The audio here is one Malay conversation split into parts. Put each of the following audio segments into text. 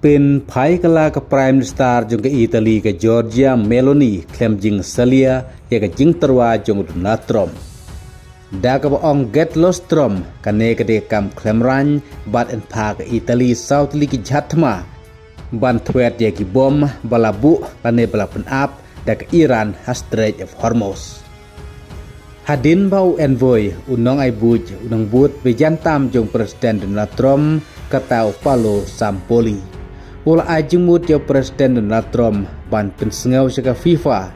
เป็นไผกะลากับ Prime Minister จงกับอิตาลีกับ Giorgia Meloni เคลมจิงเซเลียยากจิงตรวาจงนาตรอมดากับองเกตลอสตรอมกันเนกเดกัมเคลมรันบัดอันพากับอิตาลีเซาท์ลีกิจัตมาบันทเวดยากิบอมบาลาบุปันเนบลาปันอับดากับอิรันฮัสเตรจof Hormuz Hadin bau envoy unang ay unang but bejantam jong Presiden Donald Trump katau Palo Sampoli. Ula ajeng mut jo Presiden Donald Trump ban pensengau saka FIFA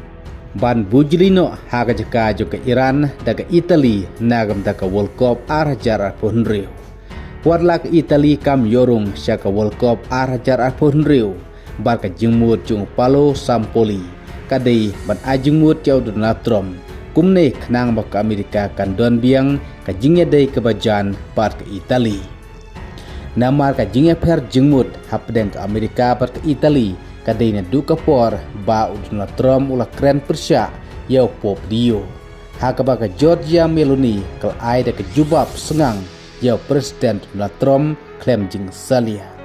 ban bujlino haga jaka jo ke Iran daga Italy nagam daga World Cup arhajar arpunriu. Warla ke Italy kam yorung saka World Cup arhajar arpunriu bar ka jengmut jong Palo Sampoli kadai ban ajeng mut jo Donald Trump kumne kenang bak Amerika kan don biang ka jingya day kebajan part ke Itali. Namar ka jingya per jengmut hapdeng ke Amerika part ke Itali ka day na duka por ba uduna Trump ula kren persya yau pop dio. Haka baka Giorgia Meloni kal ay da ke jubab sengang yau Presiden Donald Trump klem jing salia.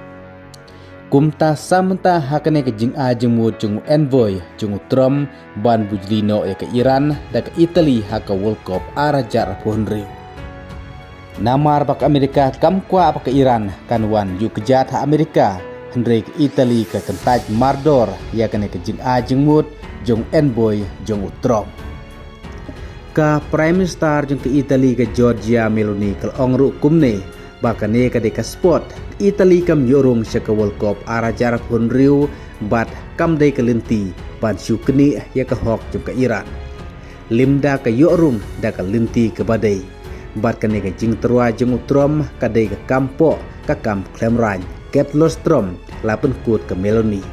Kumta samenta hakane ke jing a jengmut jeng envoy jeng Trump ban bujlino ya ke Iran da ke Italy haka World Cup arajar punriu. Namar bak Amerika kamkwa bak ke Iran kanwan yu kejat ha Amerika hendrei ke Italy ke kentaj mardor ya kene ke jing a jengmut jeng envoy jeng Trump. Ka Prime Minister jeng ke Italy ke Giorgia Meloni kal ongru kumne bakane ka de ka sport Italy kam yorong saka World Cup arajar punriu bat kam de kelinti ban syukni ya ka hok jum ka Iran limda ka yorong da ka linti ke badai bat kane ka jing terwa jung Trump ka de ka kampo ka kam klemran get los Trump lapen kut ke Meloni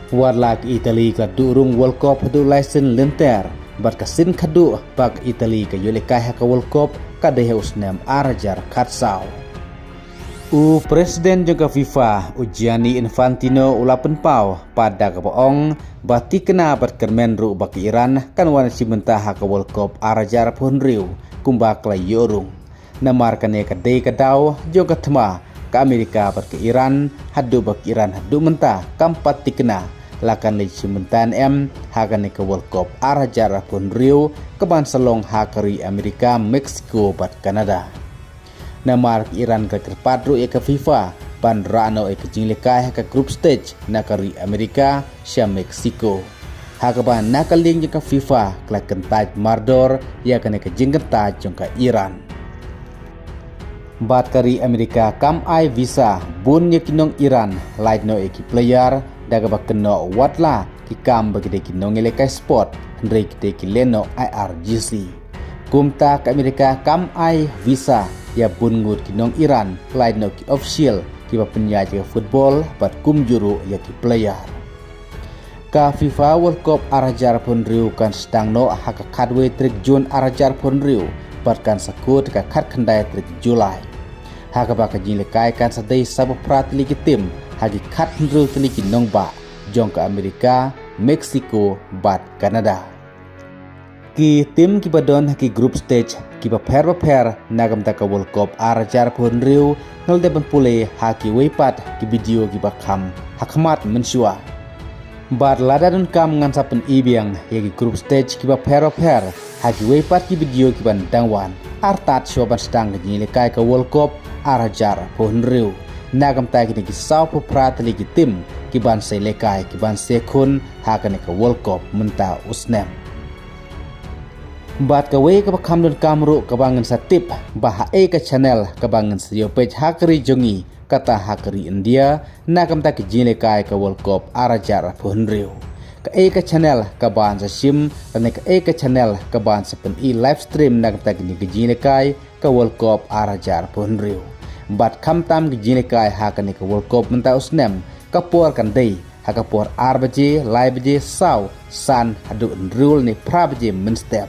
warla ke Italy ka durung World Cup du license lenter bat ka sin khadu bak Italy ka yole ka World Cup ka de usnam arajar khatsau Presiden juga FIFA Gianni Infantino ulapen pau pada kepoong bati kena berkermen ru baki Iran kan wan simenta ha ke World Cup arajar punriu kumbak la yorung namar kane ka dei ka daw juga tema ke Amerika ber ke Iran hadu baki Iran hadu menta kampat tikena lakan le simentan ha kane ke World Cup arajar punriu ke ban selong ha keri Amerika Meksiko bat Kanada namar Iran ke terpadru ke FIFA ban rano ke jinglekai ke group stage nakari Amerika sya Meksiko hakaban nakaling ke FIFA kelak kentaj mardor ya kene ke jingkentaj jongka Iran bat kari Amerika kam ai visa bun kinong Iran light no ki player daga bakeno watla ki kam bagide kinong elekai sport hendrei ki leno IRGC kumta ke Amerika kam ai visa ya bungut kinong Iran lain no ki official ki penyaji football bat kum juru ya ki player ka FIFA World Cup arajar punriu kan stang no haka kadwe trik Jun arajar punriu bat kan sakut ka khat khandai trik Julai haka ba ka jile kai kan sadai sab prat ligi tim hagi khat ndru tli kinong ba jong ka Amerika Meksiko bat Kanada ki tim ki badon ki group stage ki paper nagam ta ka World Cup arajar punriu ngal de pule haki weipat ki video ki bakam hakmat mensua bar ladadun kam ngan sapen ibiang ya ki group stage ki paper haki weipat ki video ki ban dangwan artat shoban stang ni le kai ka World Cup arajar punriu nagam ta ki saw prat li ki tim ki ban se lekai ki ban se khun hakane ka World Cup menta usnem bat kawe ka bakam don kamru kabangan satip bah ka channel kabangan sayo page hakri jongi kata hakri India nakam ta ki jile kai ka World Cup arajar punriu ka channel kaban sa sim dan ka channel kaban sa pen live stream nakam ta ki jile kai ka World Cup arajar punriu bat kam tam ki jile kai hakane ka World Cup menta usnem kapor kan dei hakapor arbaje live saw san hadu rule ni prabaje menstep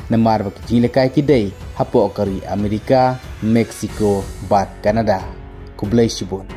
namar bak jinglekai kidai hapo kari Amerika Meksiko bat Kanada kublai shibun